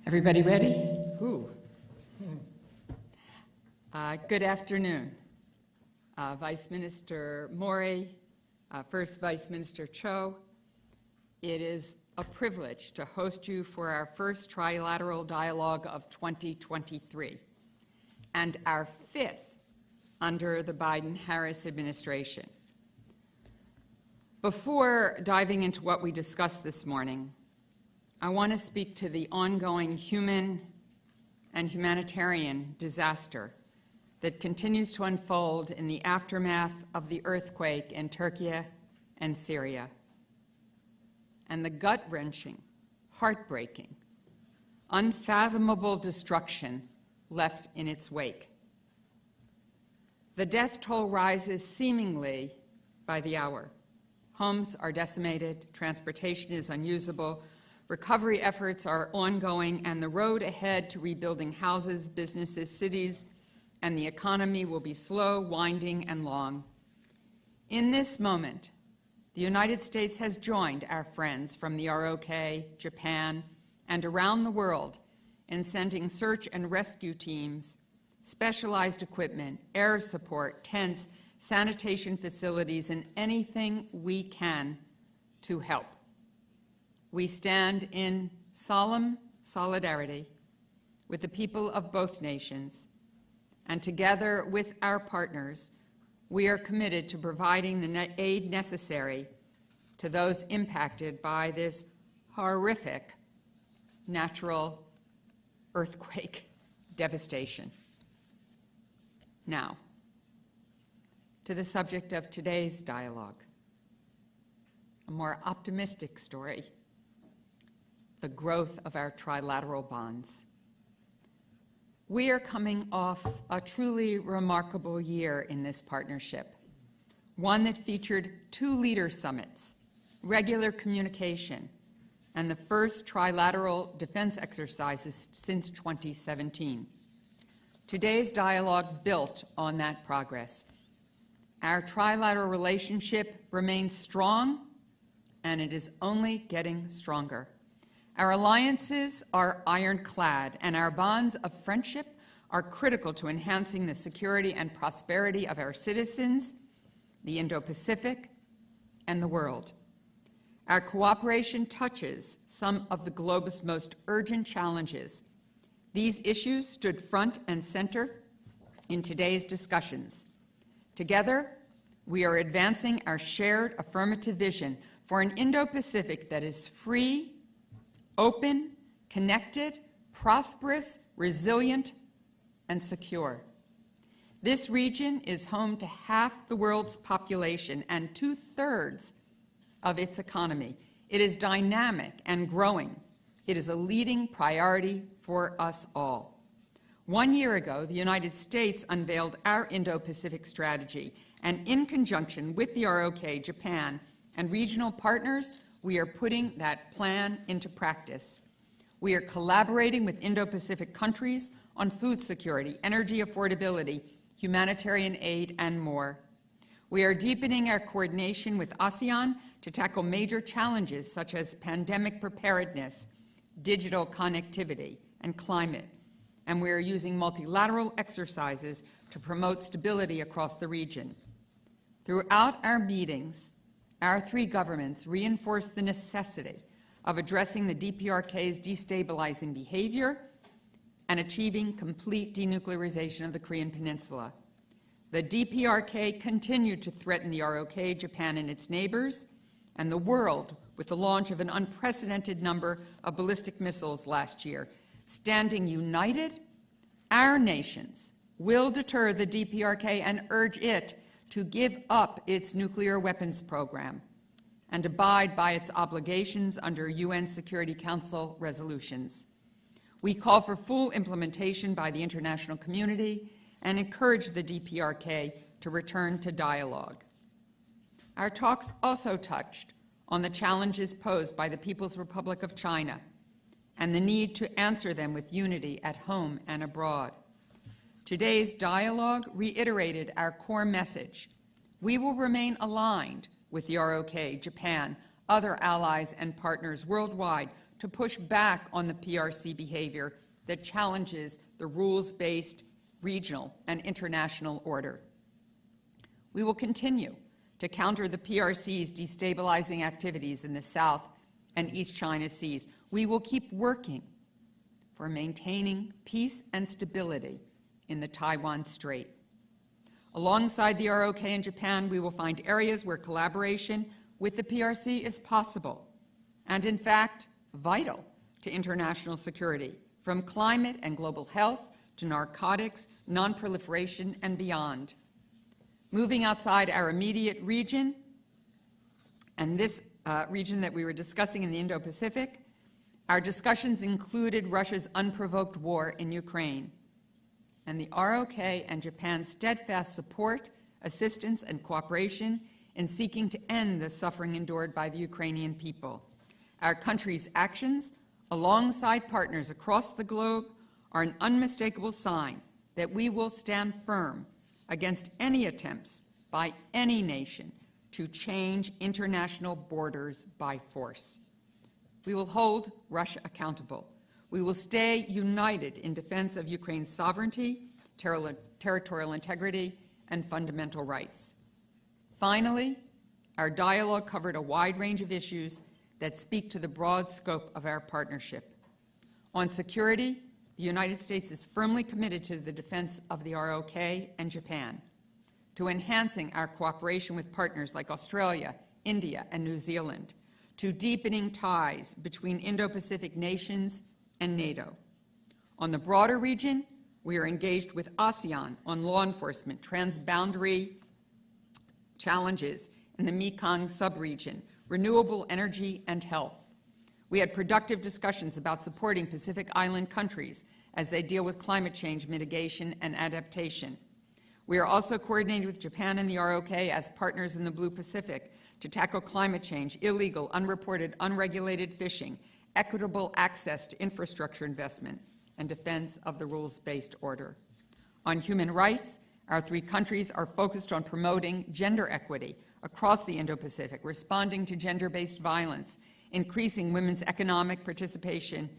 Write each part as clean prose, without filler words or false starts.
Everybody ready? Ooh. Good afternoon. Vice Minister Mori, First Vice Minister Cho, it is a privilege to host you for our first trilateral dialogue of 2023 and our fifth under the Biden-Harris administration. Before diving into what we discussed this morning, I want to speak to the ongoing human and humanitarian disaster that continues to unfold in the aftermath of the earthquake in Turkey and Syria, and the gut-wrenching, heartbreaking, unfathomable destruction left in its wake. The death toll rises seemingly by the hour. Homes are decimated, transportation is unusable, recovery efforts are ongoing, and the road ahead to rebuilding houses, businesses, cities, and the economy will be slow, winding, and long. In this moment, the United States has joined our friends from the ROK, Japan, and around the world in sending search and rescue teams, specialized equipment, air support, tents, sanitation facilities, and anything we can to help. We stand in solemn solidarity with the people of both nations, and together with our partners, we are committed to providing the aid necessary to those impacted by this horrific natural earthquake devastation. Now, to the subject of today's dialogue, a more optimistic story, the growth of our trilateral bonds. We are coming off a truly remarkable year in this partnership, one that featured 2 leader summits, regular communication, and the first trilateral defense exercises since 2017. Today's dialogue built on that progress. Our trilateral relationship remains strong, and it is only getting stronger. Our alliances are ironclad, and our bonds of friendship are critical to enhancing the security and prosperity of our citizens, the Indo-Pacific, and the world. Our cooperation touches some of the globe's most urgent challenges. These issues stood front and center in today's discussions. Together, we are advancing our shared affirmative vision for an Indo-Pacific that is free, open, connected, prosperous, resilient, and secure. This region is home to half the world's population and 2/3 of its economy. It is dynamic and growing. It is a leading priority for us all. 1 year ago, the United States unveiled our Indo-Pacific strategy, and in conjunction with the ROK, Japan, and regional partners, we are putting that plan into practice. We are collaborating with Indo-Pacific countries on food security, energy affordability, humanitarian aid, and more. We are deepening our coordination with ASEAN to tackle major challenges such as pandemic preparedness, digital connectivity, and climate. And we are using multilateral exercises to promote stability across the region. Throughout our meetings, our 3 governments reinforced the necessity of addressing the DPRK's destabilizing behavior and achieving complete denuclearization of the Korean Peninsula. The DPRK continued to threaten the ROK, Japan, and its neighbors, and the world with the launch of an unprecedented number of ballistic missiles last year. Standing united, our nations will deter the DPRK and urge it to give up its nuclear weapons program and abide by its obligations under UN Security Council resolutions. We call for full implementation by the international community and encourage the DPRK to return to dialogue. Our talks also touched on the challenges posed by the People's Republic of China and the need to answer them with unity at home and abroad. Today's dialogue reiterated our core message. We will remain aligned with the ROK, Japan, other allies and partners worldwide to push back on the PRC behavior that challenges the rules-based regional and international order. We will continue to counter the PRC's destabilizing activities in the South and East China Seas. We will keep working for maintaining peace and stability in the Taiwan Strait. Alongside the ROK and Japan, we will find areas where collaboration with the PRC is possible and, in fact, vital to international security, from climate and global health to narcotics, non-proliferation, and beyond. Moving outside our immediate region, and this region that we were discussing in the Indo-Pacific, our discussions included Russia's unprovoked war in Ukraine, and the ROK and Japan's steadfast support, assistance, and cooperation in seeking to end the suffering endured by the Ukrainian people. Our country's actions, alongside partners across the globe, are an unmistakable sign that we will stand firm against any attempts by any nation to change international borders by force. We will hold Russia accountable. We will stay united in defense of Ukraine's sovereignty, territorial integrity, and fundamental rights. Finally, our dialogue covered a wide range of issues that speak to the broad scope of our partnership. On security, the United States is firmly committed to the defense of the ROK and Japan, to enhancing our cooperation with partners like Australia, India, and New Zealand, to deepening ties between Indo-Pacific nations and NATO. On the broader region, we are engaged with ASEAN on law enforcement, transboundary challenges in the Mekong subregion, renewable energy, and health. We had productive discussions about supporting Pacific Island countries as they deal with climate change mitigation and adaptation. We are also coordinating with Japan and the ROK as partners in the Blue Pacific to tackle climate change, illegal, unreported, unregulated fishing, equitable access to infrastructure investment, and defense of the rules-based order. On human rights, our three countries are focused on promoting gender equity across the Indo-Pacific, responding to gender-based violence, increasing women's economic participation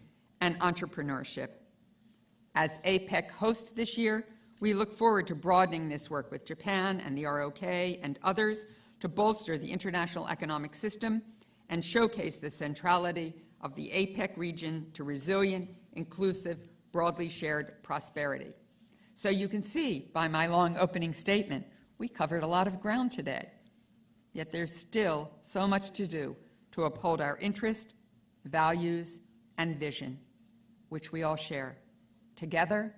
and entrepreneurship. As APEC host this year, we look forward to broadening this work with Japan and the ROK and others to bolster the international economic system and showcase the centrality of the APEC region to resilient, inclusive, broadly shared prosperity. So you can see by my long opening statement, we covered a lot of ground today. Yet there's still so much to do to uphold our interest, values, and vision, which we all share. Together,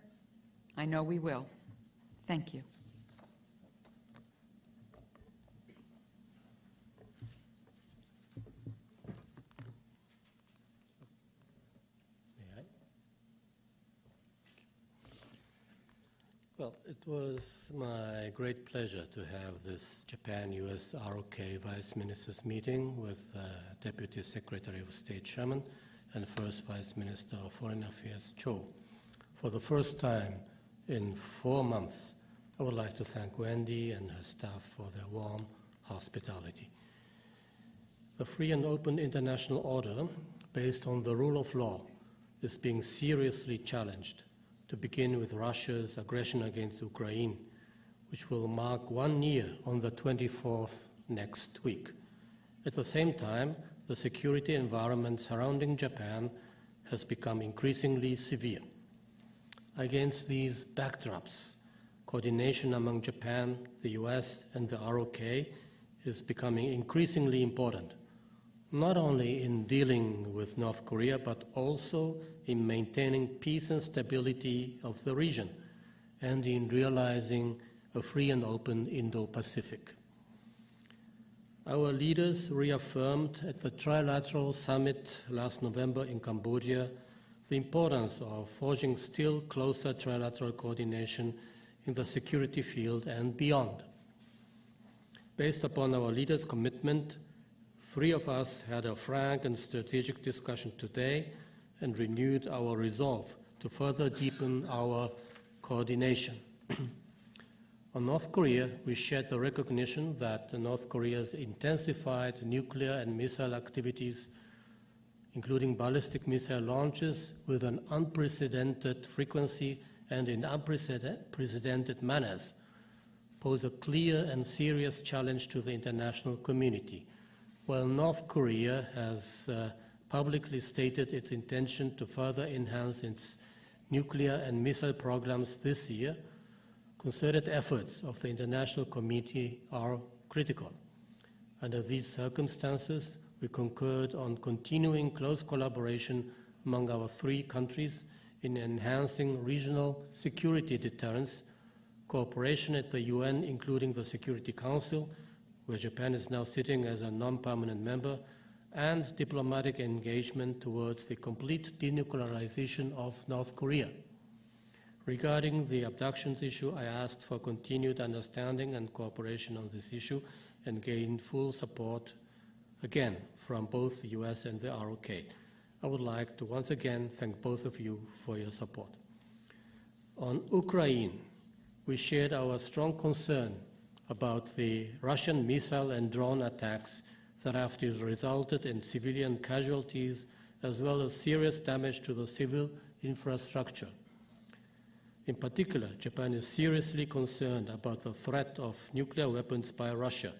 I know we will. Thank you. Well, it was my great pleasure to have this Japan-US ROK Vice Ministers meeting with Deputy Secretary of State Sherman and First Vice Minister of Foreign Affairs Cho. For the first time in 4 months, I would like to thank Wendy and her staff for their warm hospitality. The free and open international order, based on the rule of law, is being seriously challenged, to begin with Russia's aggression against Ukraine, which will mark 1 year on the 24th next week. At the same time, the security environment surrounding Japan has become increasingly severe. Against these backdrops, coordination among Japan, the US, and the ROK is becoming increasingly important, not only in dealing with North Korea, but also in maintaining peace and stability of the region, and in realizing a free and open Indo-Pacific. Our leaders reaffirmed at the Trilateral Summit last November in Cambodia the importance of forging still closer trilateral coordination in the security field and beyond. Based upon our leaders' commitment, 3 of us had a frank and strategic discussion today and renewed our resolve to further deepen our coordination. On North Korea, we shared the recognition that North Korea's intensified nuclear and missile activities including ballistic missile launches with an unprecedented frequency and in unprecedented manners, pose a clear and serious challenge to the international community. While North Korea has publicly stated its intention to further enhance its nuclear and missile programs this year, concerted efforts of the international community are critical. Under these circumstances, we concurred on continuing close collaboration among our three countries in enhancing regional security deterrence, cooperation at the UN, including the Security Council, where Japan is now sitting as a non-permanent member, and diplomatic engagement towards the complete denuclearization of North Korea. Regarding the abductions issue, I asked for continued understanding and cooperation on this issue and gained full support, again, from both the US and the ROK. I would like to once again thank both of you for your support. On Ukraine, we shared our strong concern about the Russian missile and drone attacks that have resulted in civilian casualties as well as serious damage to the civil infrastructure. In particular, Japan is seriously concerned about the threat of nuclear weapons by Russia.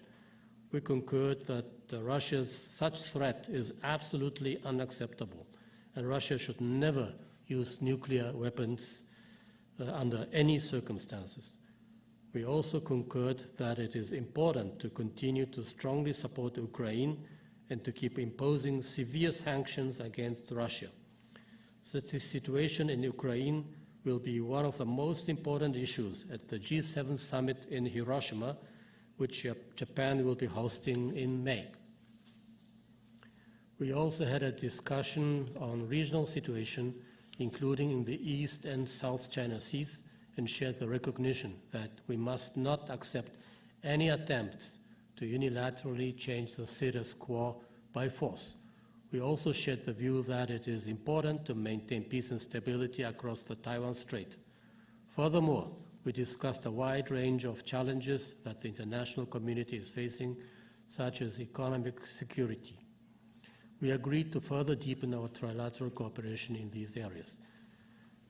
We concurred that Russia's such threat is absolutely unacceptable, and Russia should never use nuclear weapons under any circumstances. We also concurred that it is important to continue to strongly support Ukraine and to keep imposing severe sanctions against Russia. Such a situation in Ukraine will be one of the most important issues at the G7 summit in Hiroshima, which Japan will be hosting in May. We also had a discussion on regional situation, including in the East and South China Seas, and shared the recognition that we must not accept any attempts to unilaterally change the status quo by force. We also shared the view that it is important to maintain peace and stability across the Taiwan Strait. Furthermore, we discussed a wide range of challenges that the international community is facing, such as economic security. We agreed to further deepen our trilateral cooperation in these areas.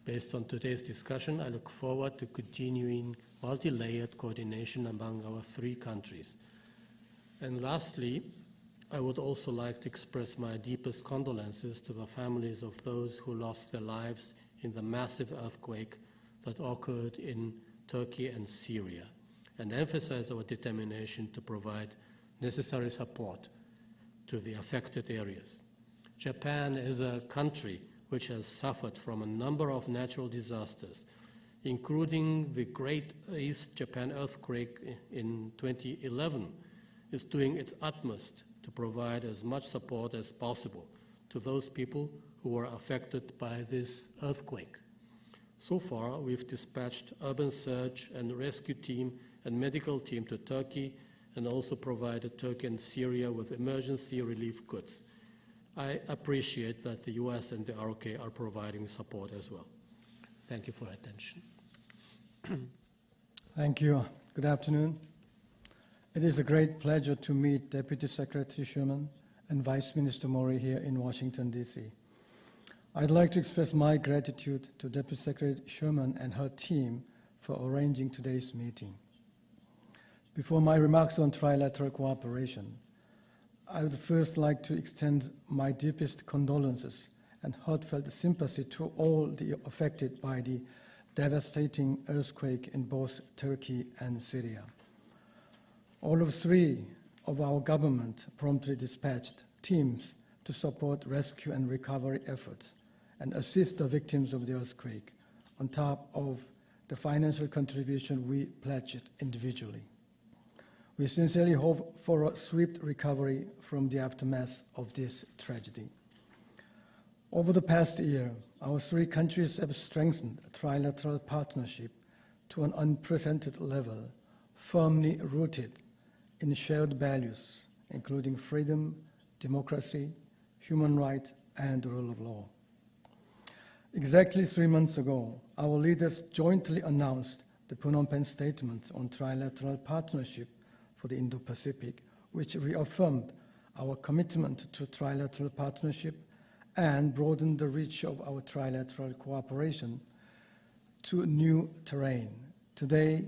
Based on today's discussion, I look forward to continuing multi-layered coordination among our three countries. And lastly, I would also like to express my deepest condolences to the families of those who lost their lives in the massive earthquake that occurred in Turkey and Syria, and emphasize our determination to provide necessary support to the affected areas. Japan is a country which has suffered from a number of natural disasters, including the Great East Japan earthquake in 2011, is doing its utmost to provide as much support as possible to those people who were affected by this earthquake. So far, we've dispatched urban search and rescue team and medical team to Turkey and also provided Turkey and Syria with emergency relief goods. I appreciate that the US and the ROK are providing support as well. Thank you for your attention. Thank you. Good afternoon. It is a great pleasure to meet Deputy Secretary Sherman and Vice Minister Mori here in Washington, D.C. I'd like to express my gratitude to Deputy Secretary Sherman and her team for arranging today's meeting. Before my remarks on trilateral cooperation, I would first like to extend my deepest condolences and heartfelt sympathy to all the affected by the devastating earthquake in both Turkey and Syria. All of three of our government promptly dispatched teams to support rescue and recovery efforts and assist the victims of the earthquake, on top of the financial contribution we pledged individually. We sincerely hope for a swift recovery from the aftermath of this tragedy. Over the past year, our three countries have strengthened a trilateral partnership to an unprecedented level, firmly rooted in shared values, including freedom, democracy, human rights, and the rule of law. Exactly 3 months ago, our leaders jointly announced the Phnom Penh Statement on Trilateral Partnership for the Indo-Pacific, which reaffirmed our commitment to trilateral partnership and broaden the reach of our trilateral cooperation to new terrain. Today,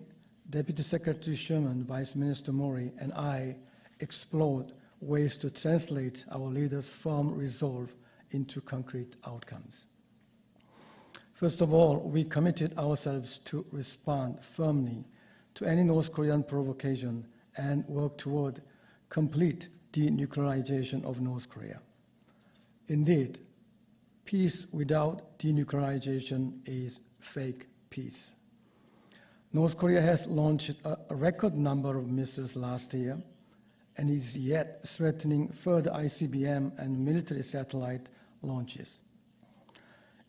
Deputy Secretary Sherman, Vice Minister Mori, and I explored ways to translate our leaders' firm resolve into concrete outcomes. First of all, we committed ourselves to respond firmly to any North Korean provocation and work toward complete denuclearization of North Korea. Indeed, peace without denuclearization is fake peace. North Korea has launched a record number of missiles last year and is yet threatening further ICBM and military satellite launches.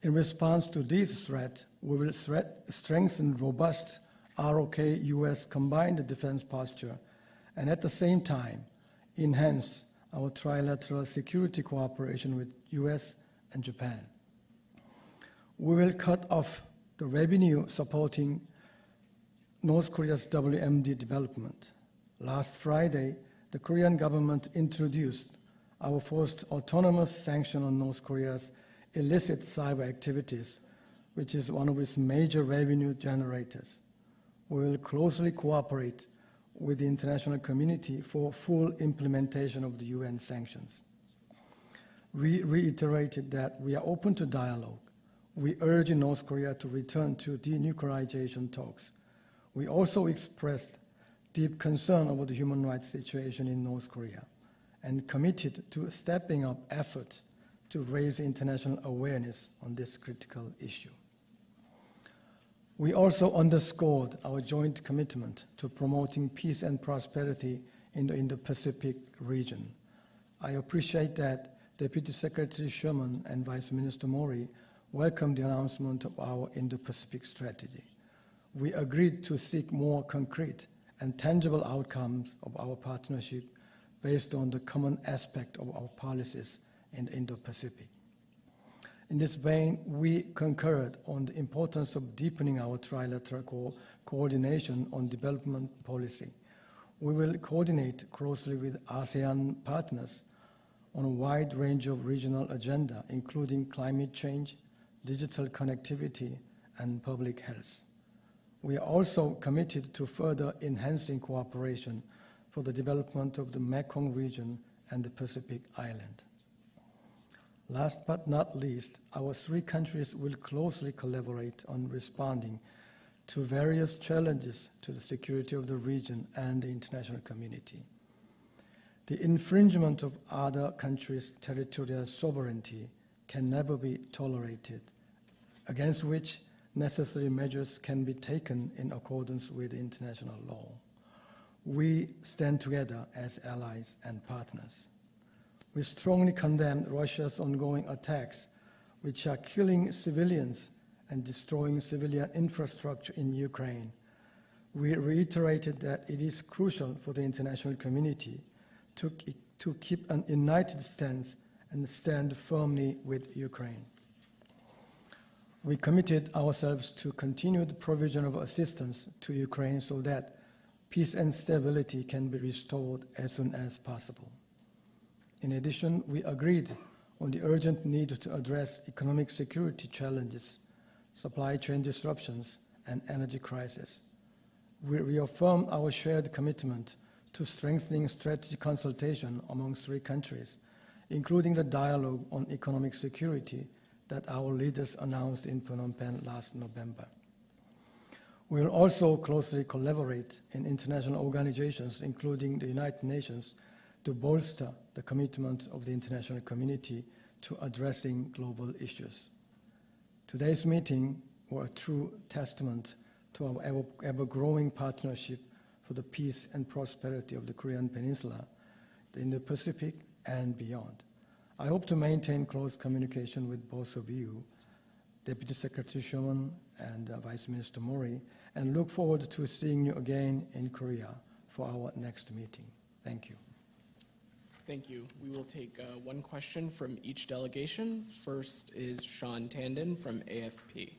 In response to this threat, we will strengthen robust ROK-US combined defense posture and at the same time enhance our trilateral security cooperation with US and Japan. We will cut off the revenue supporting North Korea's WMD development. Last Friday, the Korean government introduced our first autonomous sanction on North Korea's illicit cyber activities, which is one of its major revenue generators. We will closely cooperate with the international community for full implementation of the UN sanctions. We reiterated that we are open to dialogue. We urge North Korea to return to denuclearization talks. We also expressed deep concern over the human rights situation in North Korea and committed to stepping up efforts to raise international awareness on this critical issue. We also underscored our joint commitment to promoting peace and prosperity in the Indo-Pacific region. I appreciate that Deputy Secretary Sherman and Vice Minister Mori welcomed the announcement of our Indo-Pacific strategy. We agreed to seek more concrete and tangible outcomes of our partnership based on the common aspect of our policies in the Indo-Pacific. In this vein, we concurred on the importance of deepening our trilateral coordination on development policy. We will coordinate closely with ASEAN partners on a wide range of regional agenda, including climate change, digital connectivity, and public health. We are also committed to further enhancing cooperation for the development of the Mekong region and the Pacific Island. Last but not least, our three countries will closely collaborate on responding to various challenges to the security of the region and the international community. The infringement of other countries' territorial sovereignty can never be tolerated, against which necessary measures can be taken in accordance with international law. We stand together as allies and partners. We strongly condemn Russia's ongoing attacks, which are killing civilians and destroying civilian infrastructure in Ukraine. We reiterated that it is crucial for the international community to keep an united stance and stand firmly with Ukraine. We committed ourselves to continued provision of assistance to Ukraine so that peace and stability can be restored as soon as possible. In addition, we agreed on the urgent need to address economic security challenges, supply chain disruptions, and energy crisis. We reaffirmed our shared commitment to strengthening strategic consultation among three countries, including the dialogue on economic security that our leaders announced in Phnom Penh last November. We will also closely collaborate in international organizations, including the United Nations, to bolster the commitment of the international community to addressing global issues. Today's meeting was a true testament to our ever-growing partnership for the peace and prosperity of the Korean Peninsula, the Indo-Pacific, and beyond. I hope to maintain close communication with both of you, Deputy Secretary Sherman and Vice Minister Mori, and look forward to seeing you again in Korea for our next meeting. Thank you. Thank you. We will take one question from each delegation. First is Sean Tandon from AFP.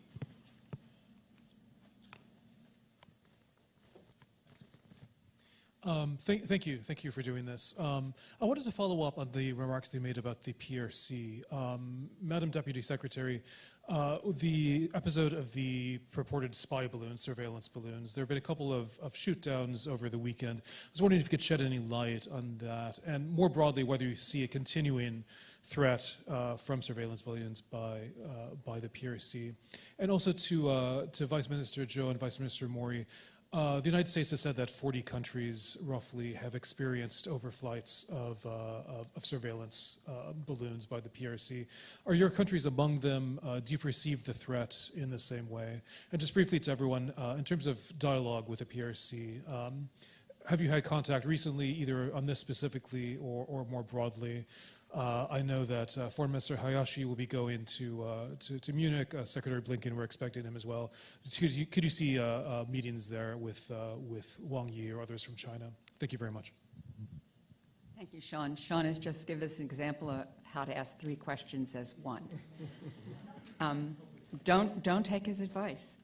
Thank you for doing this. I wanted to follow up on the remarks they made about the PRC. Madam Deputy Secretary, the episode of the purported spy balloons, surveillance balloons, there have been a couple of shoot-downs over the weekend. I was wondering if you could shed any light on that, and more broadly, whether you see a continuing threat from surveillance balloons by the PRC. And also to Vice Minister Zhou and Vice Minister Mori, the United States has said that 40 countries roughly have experienced overflights of surveillance balloons by the PRC. Are your countries among them? Do you perceive the threat in the same way? And just briefly to everyone, in terms of dialogue with the PRC, have you had contact recently, either on this specifically or more broadly? I know that Foreign Minister Hayashi will be going to Munich. Secretary Blinken, we're expecting him as well. Could you see meetings there with Wang Yi or others from China? Thank you very much. Thank you, Sean. Sean has just given us an example of how to ask 3 questions as one. Don't take his advice.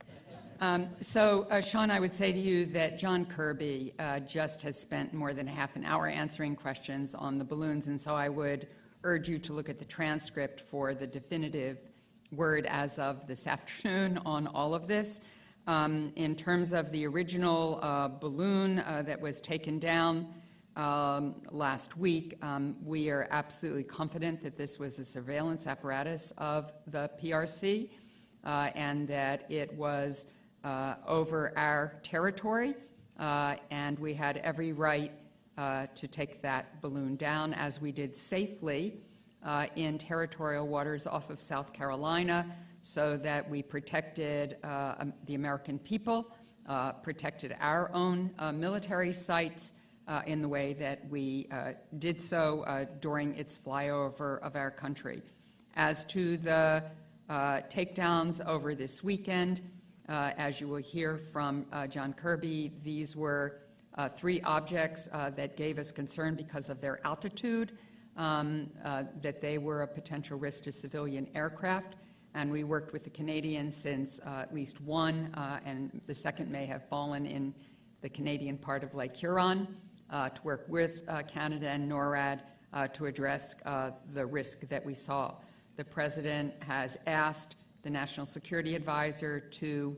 Sean, I would say to you that John Kirby just has spent more than half an hour answering questions on the balloons, and so I would urge you to look at the transcript for the definitive word as of this afternoon on all of this. In terms of the original balloon that was taken down last week, we are absolutely confident that this was a surveillance apparatus of the PRC and that it was over our territory, and we had every right to take that balloon down, as we did safely in territorial waters off of South Carolina, so that we protected the American people, protected our own military sites in the way that we did so during its flyover of our country. As to the takedowns over this weekend, as you will hear from John Kirby, these were 3 objects that gave us concern because of their altitude, that they were a potential risk to civilian aircraft. And we worked with the Canadians since at least one, and the second may have fallen in the Canadian part of Lake Huron, to work with Canada and NORAD to address the risk that we saw. The President has asked the National Security Advisor to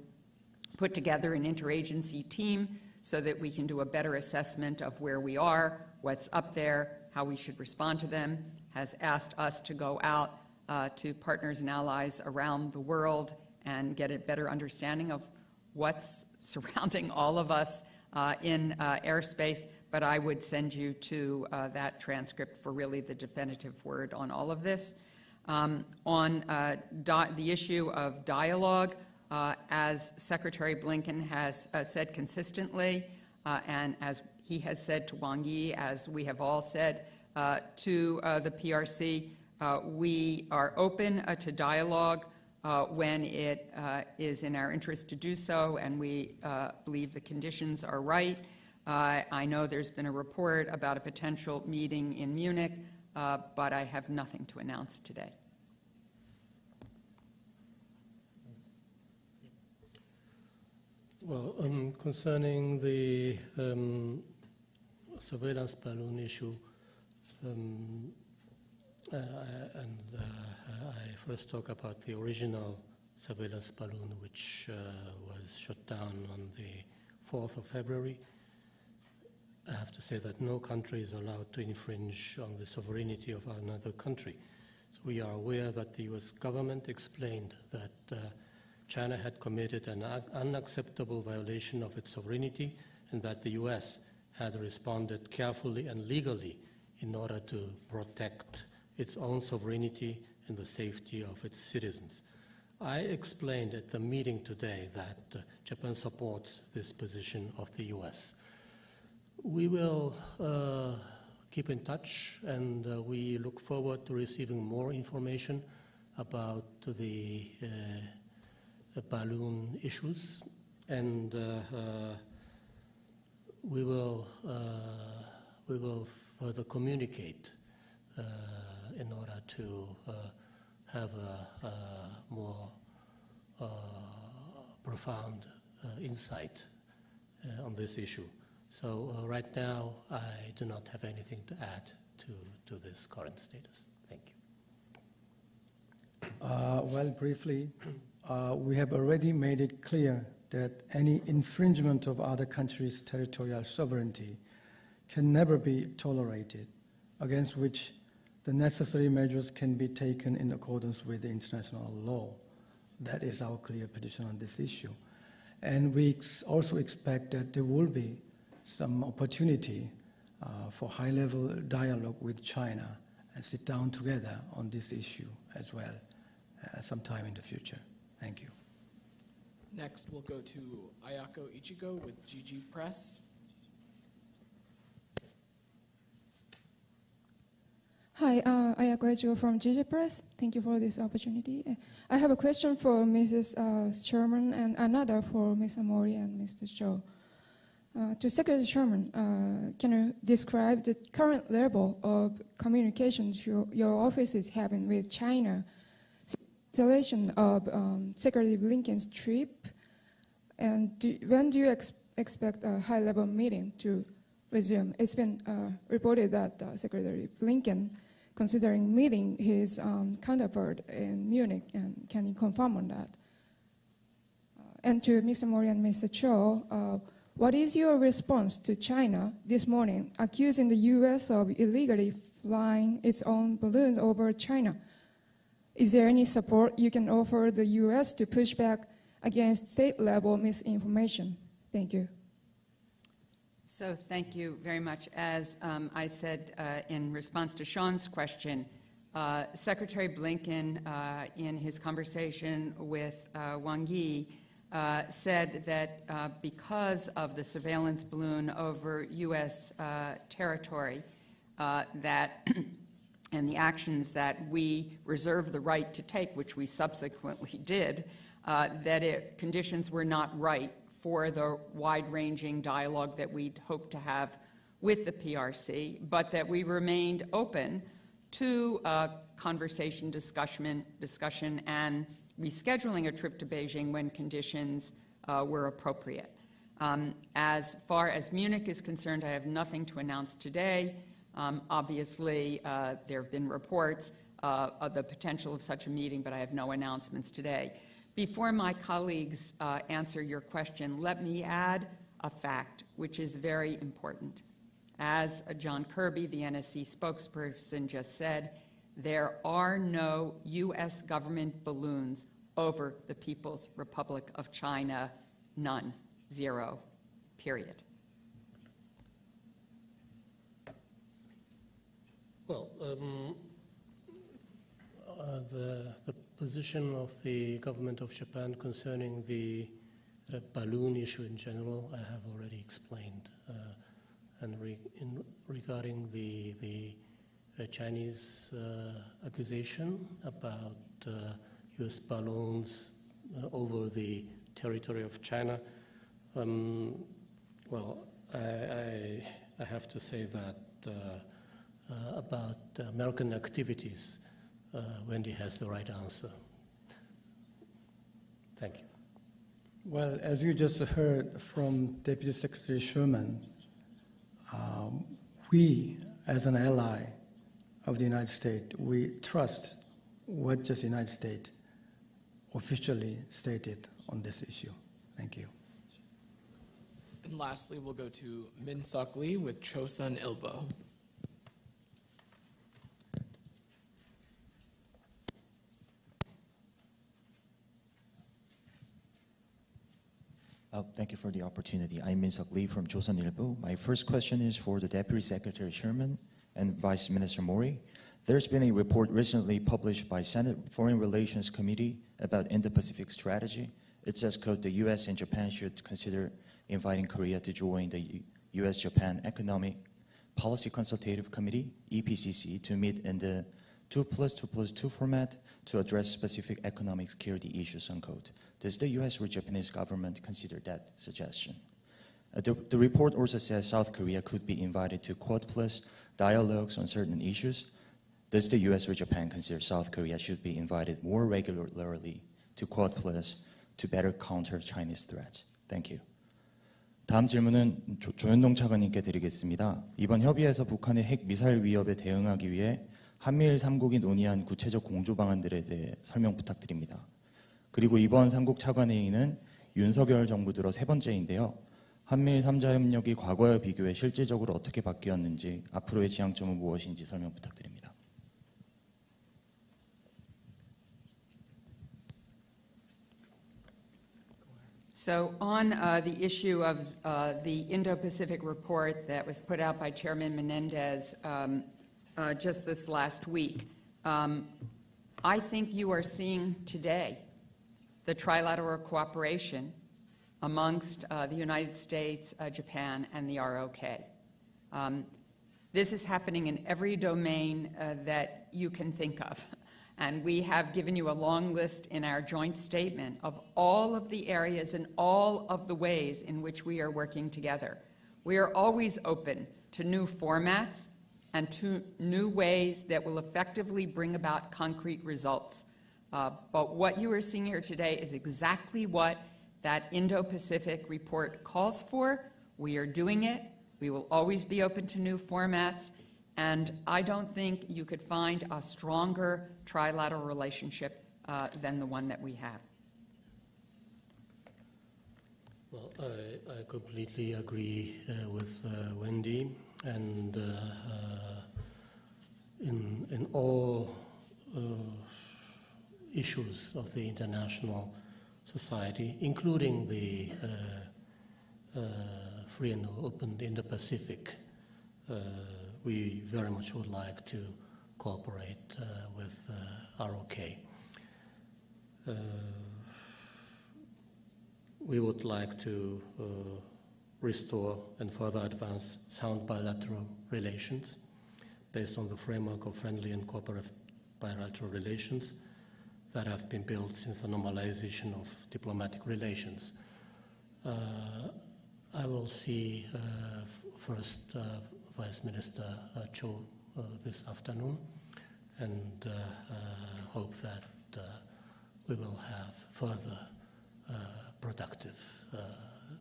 put together an interagency team so that we can do a better assessment of where we are, what's up there, how we should respond to them, has asked us to go out to partners and allies around the world and get a better understanding of what's surrounding all of us in airspace. But I would send you to that transcript for really the definitive word on all of this. On the issue of dialogue, as Secretary Blinken has said consistently, and as he has said to Wang Yi, as we have all said to the PRC, we are open to dialogue when it is in our interest to do so, and we believe the conditions are right. I know there's been a report about a potential meeting in Munich, but I have nothing to announce today. Well, concerning the surveillance balloon issue, I first talk about the original surveillance balloon, which was shot down on the 4th of February. I have to say that no country is allowed to infringe on the sovereignty of another country. So we are aware that the US government explained that China had committed an unacceptable violation of its sovereignty and that the US had responded carefully and legally in order to protect its own sovereignty and the safety of its citizens. I explained at the meeting today that Japan supports this position of the US. We will keep in touch, and we look forward to receiving more information about the balloon issues, and we will further communicate in order to have a more profound insight on this issue. So right now, I do not have anything to add to this current status. Thank you. Well, briefly, we have already made it clear that any infringement of other countries' territorial sovereignty can never be tolerated, against which the necessary measures can be taken in accordance with the international law. That is our clear position on this issue. And we also expect that there will be some opportunity for high-level dialogue with China and sit down together on this issue as well sometime in the future. Thank you. Next, we'll go to Ayako Ichigo with GG Press. Hi, Ayako Ichigo from GG Press. Thank you for this opportunity. I have a question for Mrs. Sherman and another for Mr. Mori and Mr. Cho. To Secretary Sherman, can you describe the current level of communications your office is having with China, cancellation of Secretary Blinken's trip, and when do you expect a high-level meeting to resume? It's been reported that Secretary Blinken considering meeting his counterpart in Munich, and can you confirm on that? And to Mr. Mori and Mr. Cho, what is your response to China this morning accusing the U.S. of illegally flying its own balloons over China? Is there any support you can offer the U.S. to push back against state-level misinformation? Thank you. So thank you very much. As I said in response to Sean's question, Secretary Blinken, in his conversation with Wang Yi, said that because of the surveillance balloon over U.S. territory, and the actions that we reserve the right to take, which we subsequently did, that conditions were not right for the wide-ranging dialogue that we'd hoped to have with the PRC, but that we remained open to conversation, discussion, and rescheduling a trip to Beijing when conditions were appropriate. As far as Munich is concerned, I have nothing to announce today. Obviously, there have been reports of the potential of such a meeting, but I have no announcements today. Before my colleagues answer your question, let me add a fact which is very important. As John Kirby, the NSC spokesperson, just said, there are no U.S. government balloons over the People's Republic of China. None. Zero. Period. Well, the position of the government of Japan concerning the balloon issue in general, I have already explained. And regarding the Chinese accusation about U.S. balloons over the territory of China, well, I have to say that about American activities, Wendy has the right answer. Thank you. Well, as you just heard from Deputy Secretary Sherman, we, as an ally of the United States, we trust what just the United States officially stated on this issue. Thank you. And lastly, we'll go to Min Suk Lee with Chosun Ilbo. Thank you for the opportunity. I'm Min Suk Lee from Chosun Ilbo. My first question is for the Deputy Secretary Sherman and Vice Minister Mori. There's been a report recently published by Senate Foreign Relations Committee about Indo-Pacific strategy. It says, quote, the U.S. and Japan should consider inviting Korea to join the U.S.-Japan Economic Policy Consultative Committee, EPCC, to meet in the 2+2+2 format to address specific economic security issues, unquote. Does the U.S. or Japanese government consider that suggestion? The report also says South Korea could be invited to Quad Plus dialogues on certain issues. Does the U.S. or Japan consider South Korea should be invited more regularly to Quad Plus to better counter Chinese threats? Thank you. 다음 질문은 조현동 차관님께 드리겠습니다. 이번 협의에서 북한의 핵 미사일 위협에 대응하기 위해 한미일 3국이 논의한 구체적 공조 방안들에 대해 설명 부탁드립니다. 그리고 이번 3국 차관회의는 윤석열 정부 들어 세 번째인데요. 한미일 3자 협력이 과거와 비교해 실질적으로 어떻게 바뀌었는지, 앞으로의 지향점은 무엇인지 설명 부탁드립니다. So on the issue of the Indo-Pacific report that was put out by Chairman Menendez just this last week, I think you are seeing today the trilateral cooperation amongst the United States, Japan, and the ROK. This is happening in every domain that you can think of. And we have given you a long list in our joint statement of all of the areas and all of the ways in which we are working together. We are always open to new formats and to new ways that will effectively bring about concrete results. But what you are seeing here today is exactly what that Indo-Pacific report calls for. We are doing it. We will always be open to new formats. And I don't think you could find a stronger trilateral relationship than the one that we have. Well, I completely agree with Wendy, and in all issues of the international society, including the free and open Indo-Pacific, we very much would like to cooperate with ROK. We would like to restore and further advance sound bilateral relations based on the framework of friendly and cooperative bilateral relations that have been built since the normalization of diplomatic relations. I will see first Vice Minister Cho this afternoon, and hope that we will have further productive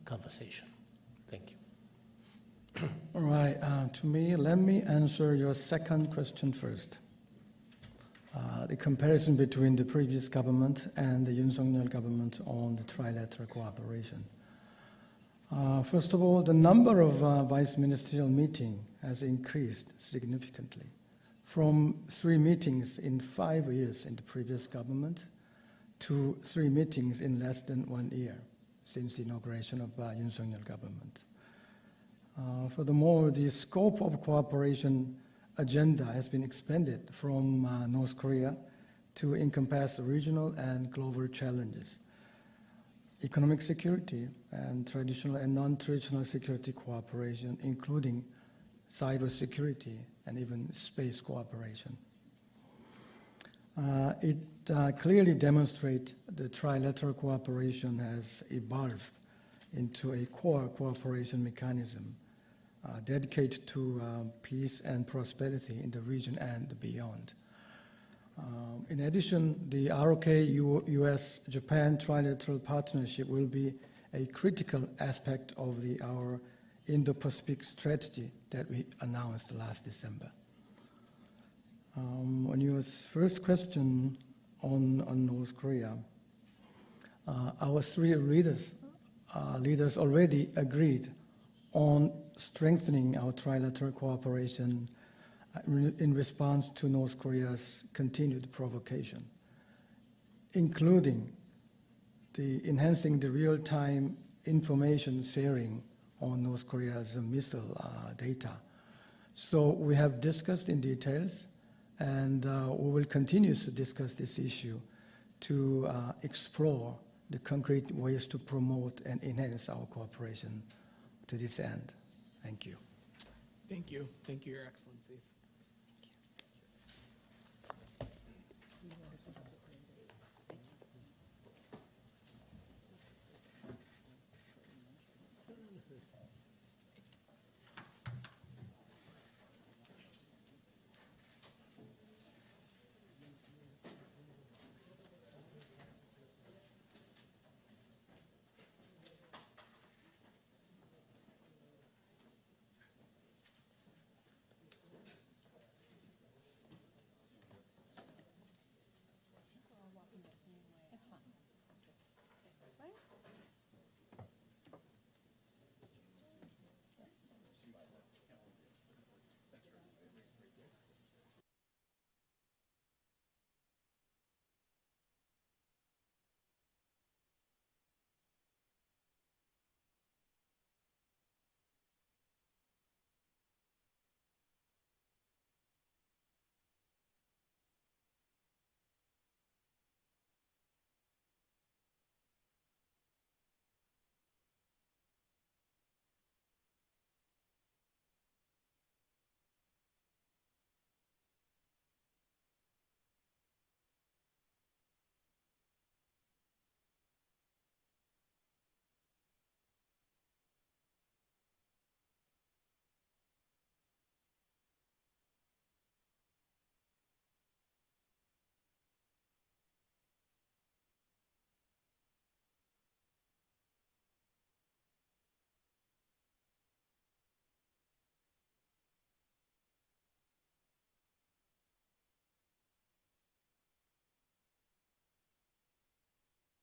conversation. Thank you. All right, to me, let me answer your second question first. The comparison between the previous government and the Yoon Suk-yeol government on the trilateral cooperation. First of all, the number of vice ministerial meetings has increased significantly from 3 meetings in 5 years in the previous government to 3 meetings in less than 1 year since the inauguration of Yoon Suk-yeol government. Furthermore, the scope of cooperation agenda has been expanded from North Korea to encompass regional and global challenges, economic security, and traditional and non-traditional security cooperation, including cybersecurity and even space cooperation. It clearly demonstrates the trilateral cooperation has evolved into a core cooperation mechanism dedicated to peace and prosperity in the region and beyond. In addition, the ROK-US-Japan trilateral partnership will be a critical aspect of our Indo-Pacific strategy that we announced last December. On your first question on North Korea, our 3 leaders already agreed on strengthening our trilateral cooperation in response to North Korea's continued provocation, including enhancing the real-time information sharing on North Korea's missile data. So we have discussed in details, and we will continue to discuss this issue to explore the concrete ways to promote and enhance our cooperation to this end. Thank you. Thank you. Thank you, Your Excellencies.